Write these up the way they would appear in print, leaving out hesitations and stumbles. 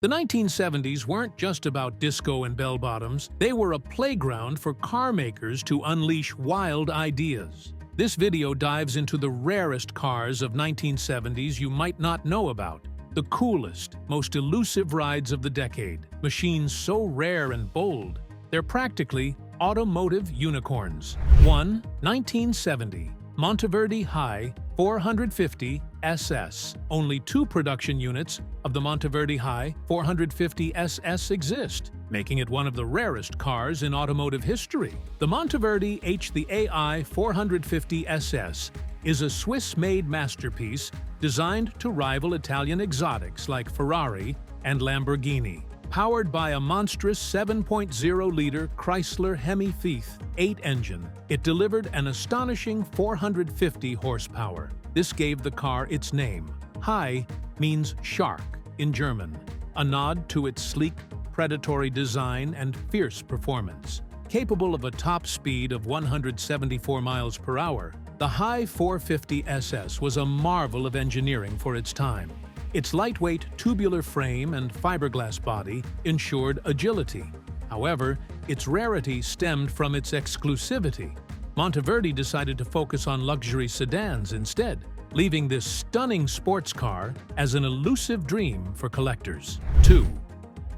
The 1970s weren't just about disco and bell-bottoms, they were a playground for car makers to unleash wild ideas. This video dives into the rarest cars of 1970s you might not know about. The coolest, most elusive rides of the decade. Machines so rare and bold, they're practically automotive unicorns. 1. 1970 Monteverde High 450 SS. Only 2 production units of the Monteverde High 450 SS exist, making it one of the rarest cars in automotive history. The Monteverde AI 450 SS is a Swiss-made masterpiece designed to rival Italian exotics like Ferrari and Lamborghini. Powered by a monstrous 7.0-liter Chrysler Hemi-Fiat 8 engine, it delivered an astonishing 450 horsepower. This gave the car its name. High means shark in German, a nod to its sleek, predatory design and fierce performance. Capable of a top speed of 174 miles per hour, the High 450 SS was a marvel of engineering for its time. Its lightweight tubular frame and fiberglass body ensured agility. However, its rarity stemmed from its exclusivity. Monteverde decided to focus on luxury sedans instead, leaving this stunning sports car as an elusive dream for collectors. 2.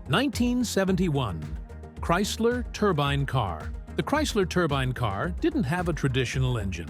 1971 Chrysler Turbine Car. The Chrysler Turbine Car didn't have a traditional engine.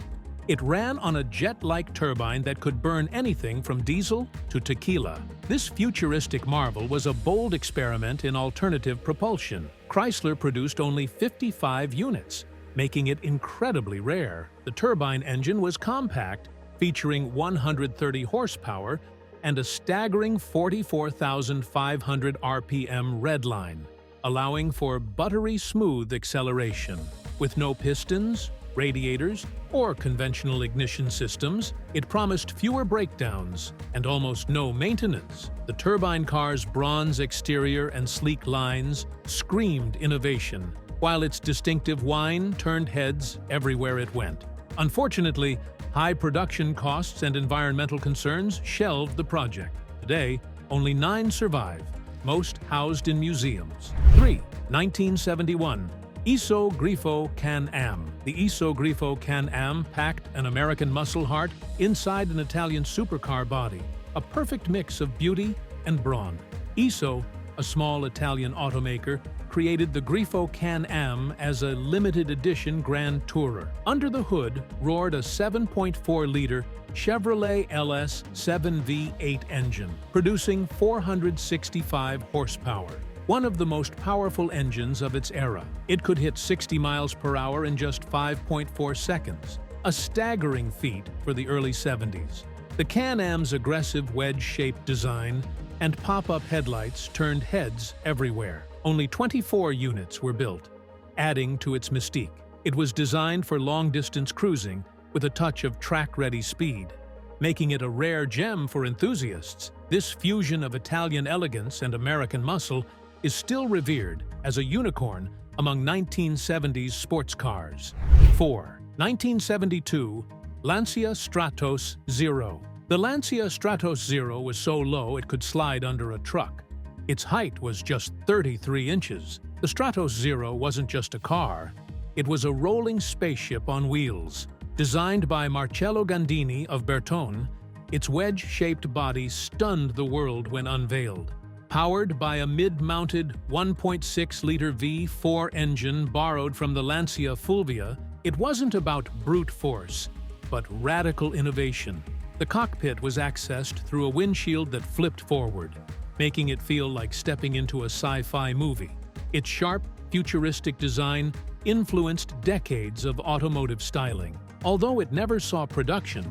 It ran on a jet-like turbine that could burn anything from diesel to tequila. This futuristic marvel was a bold experiment in alternative propulsion. Chrysler produced only 55 units, making it incredibly rare. The turbine engine was compact, featuring 130 horsepower and a staggering 44,500 RPM redline, allowing for buttery smooth acceleration. With no pistons, radiators, or conventional ignition systems, it promised fewer breakdowns and almost no maintenance. The turbine car's bronze exterior and sleek lines screamed innovation, while its distinctive whine turned heads everywhere it went. Unfortunately, high production costs and environmental concerns shelved the project. Today, only 9 survive, most housed in museums. 3. 1971 Iso Grifo Can-Am. The Iso Grifo Can-Am packed an American muscle heart inside an Italian supercar body, a perfect mix of beauty and brawn. Iso, a small Italian automaker, created the Grifo Can-Am as a limited edition Grand Tourer. Under the hood roared a 7.4-liter Chevrolet LS 7V8 engine, producing 465 horsepower. One of the most powerful engines of its era. It could hit 60 miles per hour in just 5.4 seconds, a staggering feat for the early 70s. The Can-Am's aggressive wedge-shaped design and pop-up headlights turned heads everywhere. Only 24 units were built, adding to its mystique. It was designed for long-distance cruising with a touch of track-ready speed, making it a rare gem for enthusiasts. This fusion of Italian elegance and American muscle is still revered as a unicorn among 1970s sports cars. 4. 1972 Lancia Stratos Zero. The Lancia Stratos Zero was so low it could slide under a truck. Its height was just 33 inches. The Stratos Zero wasn't just a car, it was a rolling spaceship on wheels. Designed by Marcello Gandini of Bertone, its wedge-shaped body stunned the world when unveiled. Powered by a mid-mounted 1.6-liter V4 engine borrowed from the Lancia Fulvia, it wasn't about brute force, but radical innovation. The cockpit was accessed through a windshield that flipped forward, making it feel like stepping into a sci-fi movie. Its sharp, futuristic design influenced decades of automotive styling. Although it never saw production,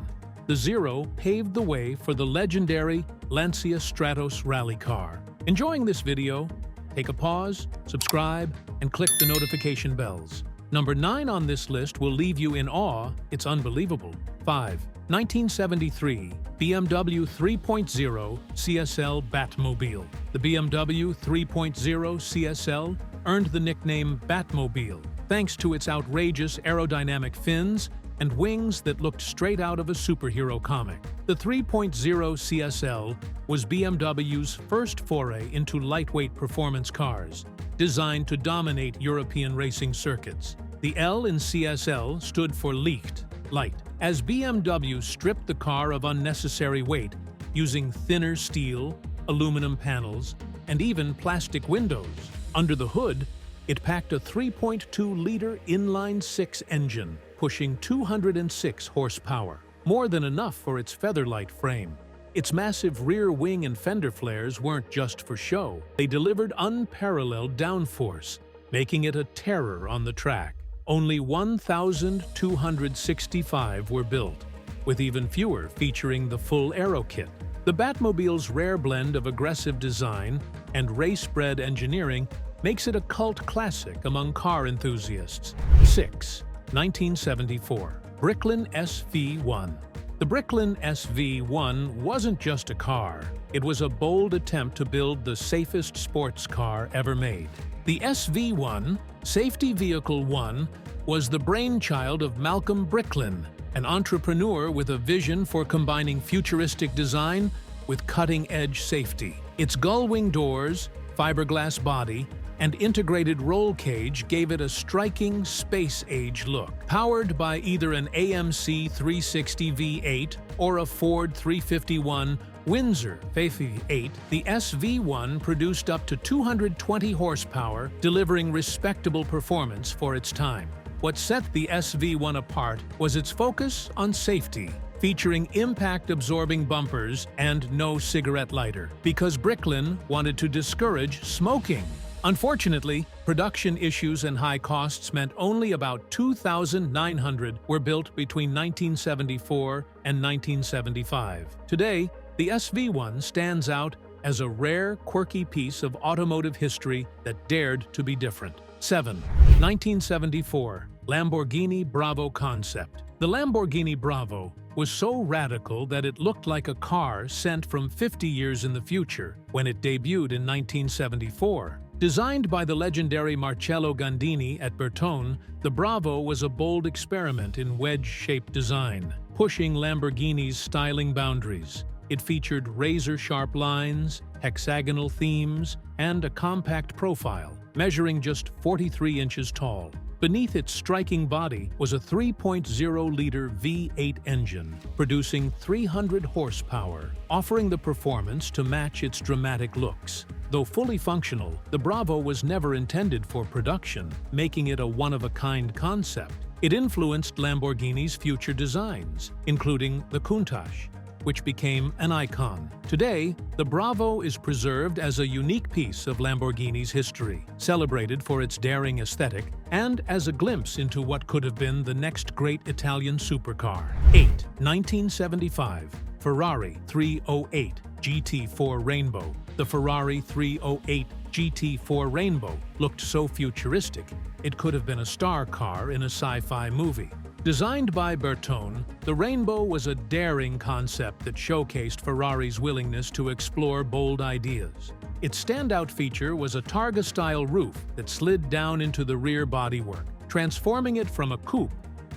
the Zero paved the way for the legendary Lancia Stratos rally car. Enjoying this video? Take a pause, subscribe, and click the notification bells. Number 9 on this list will leave you in awe. It's unbelievable. 5. 1973 BMW 3.0 CSL Batmobile. The BMW 3.0 CSL earned the nickname Batmobile thanks to its outrageous aerodynamic fins and wings that looked straight out of a superhero comic. The 3.0 CSL was BMW's first foray into lightweight performance cars, designed to dominate European racing circuits. The L in CSL stood for leaked, light, as BMW stripped the car of unnecessary weight using thinner steel, aluminum panels, and even plastic windows. Under the hood, it packed a 3.2-liter inline-six engine, pushing 206 horsepower, more than enough for its featherlight frame. Its massive rear wing and fender flares weren't just for show. They delivered unparalleled downforce, making it a terror on the track. Only 1,265 were built, with even fewer featuring the full aero kit. The Batmobile's rare blend of aggressive design and race-bred engineering makes it a cult classic among car enthusiasts. 6. 1974. Bricklin SV1. The Bricklin SV1 wasn't just a car. It was a bold attempt to build the safest sports car ever made. The SV1, Safety Vehicle 1, was the brainchild of Malcolm Bricklin, an entrepreneur with a vision for combining futuristic design with cutting-edge safety. Its gull-wing doors, fiberglass body, and integrated roll cage gave it a striking space-age look. Powered by either an AMC 360 V8 or a Ford 351 Windsor V8, the SV1 produced up to 220 horsepower, delivering respectable performance for its time. What set the SV1 apart was its focus on safety, featuring impact-absorbing bumpers and no cigarette lighter, because Bricklin wanted to discourage smoking. Unfortunately, production issues and high costs meant only about 2,900 were built between 1974 and 1975. Today, the SV1 stands out as a rare, quirky piece of automotive history that dared to be different. 7. 1974. Lamborghini Bravo concept. The Lamborghini Bravo was so radical that it looked like a car sent from 50 years in the future when it debuted in 1974. Designed by the legendary Marcello Gandini at Bertone, the Bravo was a bold experiment in wedge-shaped design, pushing Lamborghini's styling boundaries. It featured razor-sharp lines, hexagonal themes, and a compact profile, measuring just 43 inches tall. Beneath its striking body was a 3.0-liter V8 engine, producing 300 horsepower, offering the performance to match its dramatic looks. Though fully functional, the Bravo was never intended for production, making it a one-of-a-kind concept. It influenced Lamborghini's future designs, including the Countach, which became an icon. Today, the Bravo is preserved as a unique piece of Lamborghini's history, celebrated for its daring aesthetic and as a glimpse into what could have been the next great Italian supercar. 8. 1975. Ferrari 308 GT4 Rainbow. The Ferrari 308 GT4 Rainbow looked so futuristic, it could have been a star car in a sci-fi movie. Designed by Bertone, the Rainbow was a daring concept that showcased Ferrari's willingness to explore bold ideas. Its standout feature was a Targa-style roof that slid down into the rear bodywork, transforming it from a coupe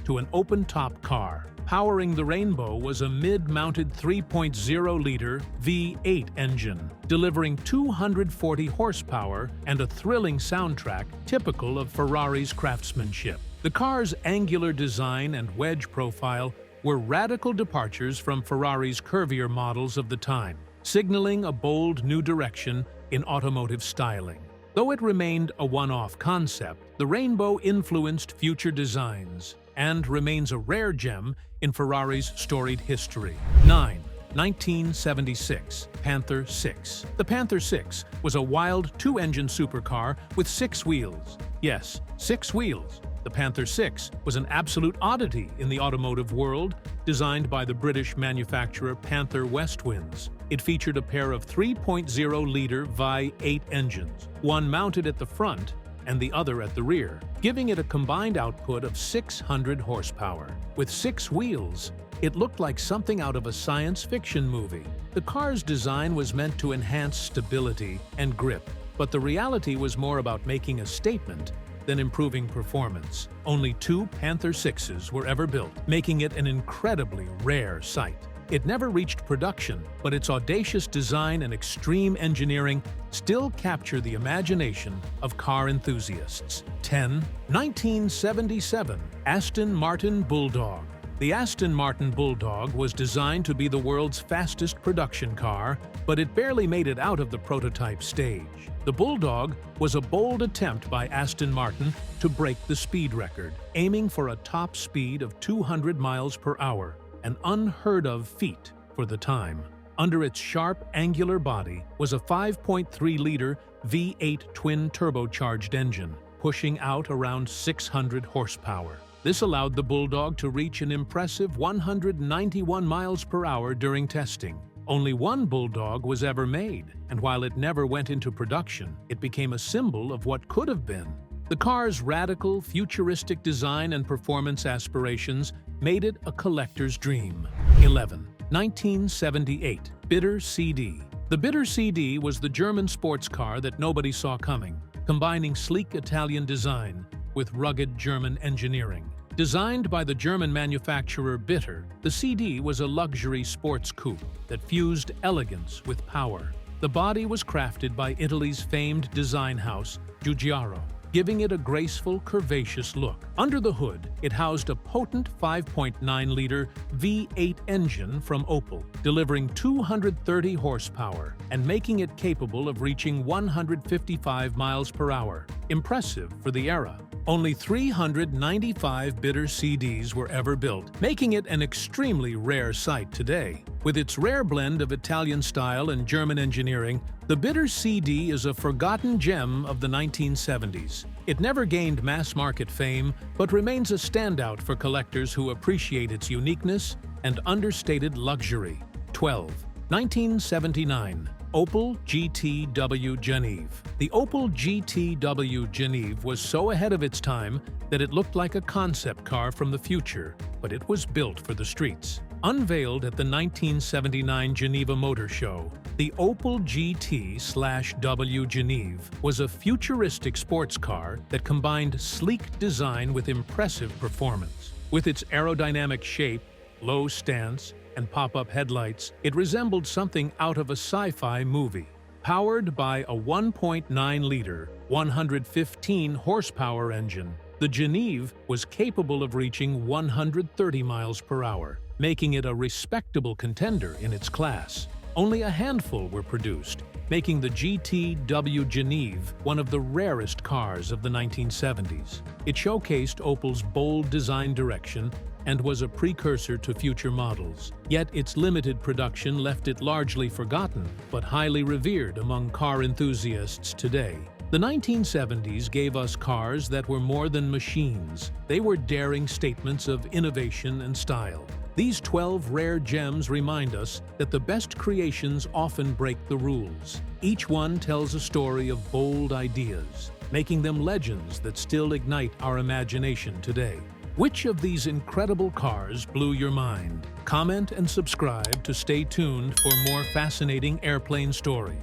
to an open-top car. Powering the Rainbow was a mid-mounted 3.0-liter V8 engine, delivering 240 horsepower and a thrilling soundtrack typical of Ferrari's craftsmanship. The car's angular design and wedge profile were radical departures from Ferrari's curvier models of the time, signaling a bold new direction in automotive styling. Though it remained a one-off concept, the Rainbow influenced future designs and remains a rare gem in Ferrari's storied history. 9. 1976. Panther 6. The Panther 6 was a wild two-engine supercar with 6 wheels. Yes, 6 wheels. The Panther 6 was an absolute oddity in the automotive world, designed by the British manufacturer Panther Westwinds. It featured a pair of 3.0-liter V8 engines, one mounted at the front and the other at the rear, giving it a combined output of 600 horsepower. With 6 wheels, it looked like something out of a science fiction movie. The car's design was meant to enhance stability and grip, but the reality was more about making a statement than improving performance. Only 2 Panther 6s were ever built, making it an incredibly rare sight. It never reached production, but its audacious design and extreme engineering still capture the imagination of car enthusiasts. 10. 1977 Aston Martin Bulldog. The Aston Martin Bulldog was designed to be the world's fastest production car, but it barely made it out of the prototype stage. The Bulldog was a bold attempt by Aston Martin to break the speed record, aiming for a top speed of 200 miles per hour, an unheard-of feat for the time. Under its sharp, angular body was a 5.3-liter V8 twin-turbocharged engine, pushing out around 600 horsepower. This allowed the Bulldog to reach an impressive 191 miles per hour during testing. Only one Bulldog was ever made, and while it never went into production, it became a symbol of what could have been. The car's radical, futuristic design and performance aspirations made it a collector's dream. 11. 1978 Bitter CD. The Bitter CD was the German sports car that nobody saw coming, combining sleek Italian design with rugged German engineering. Designed by the German manufacturer Bitter, the CD was a luxury sports coupe that fused elegance with power. The body was crafted by Italy's famed design house, Giugiaro, giving it a graceful, curvaceous look. Under the hood, it housed a potent 5.9-liter V8 engine from Opel, delivering 230 horsepower and making it capable of reaching 155 miles per hour. Impressive for the era. Only 395 Bitter CDs were ever built, making it an extremely rare sight today. With its rare blend of Italian style and German engineering, the Bitter CD is a forgotten gem of the 1970s. It never gained mass-market fame, but remains a standout for collectors who appreciate its uniqueness and understated luxury. 12. 1979 Opel GTW Geneve. The Opel GTW Geneve was so ahead of its time that it looked like a concept car from the future, but it was built for the streets. Unveiled at the 1979 Geneva Motor Show, the Opel GT/W Geneve was a futuristic sports car that combined sleek design with impressive performance. With its aerodynamic shape, low stance, and pop-up headlights, it resembled something out of a sci-fi movie. Powered by a 1.9-liter, 115-horsepower engine, the Geneve was capable of reaching 130 miles per hour, making it a respectable contender in its class. Only a handful were produced, making the GTW Geneve one of the rarest cars of the 1970s. It showcased Opel's bold design direction and was a precursor to future models. Yet its limited production left it largely forgotten, but highly revered among car enthusiasts today. The 1970s gave us cars that were more than machines. They were daring statements of innovation and style. These 12 rare gems remind us that the best creations often break the rules. Each one tells a story of bold ideas, making them legends that still ignite our imagination today. Which of these incredible cars blew your mind? Comment and subscribe to stay tuned for more fascinating airplane stories.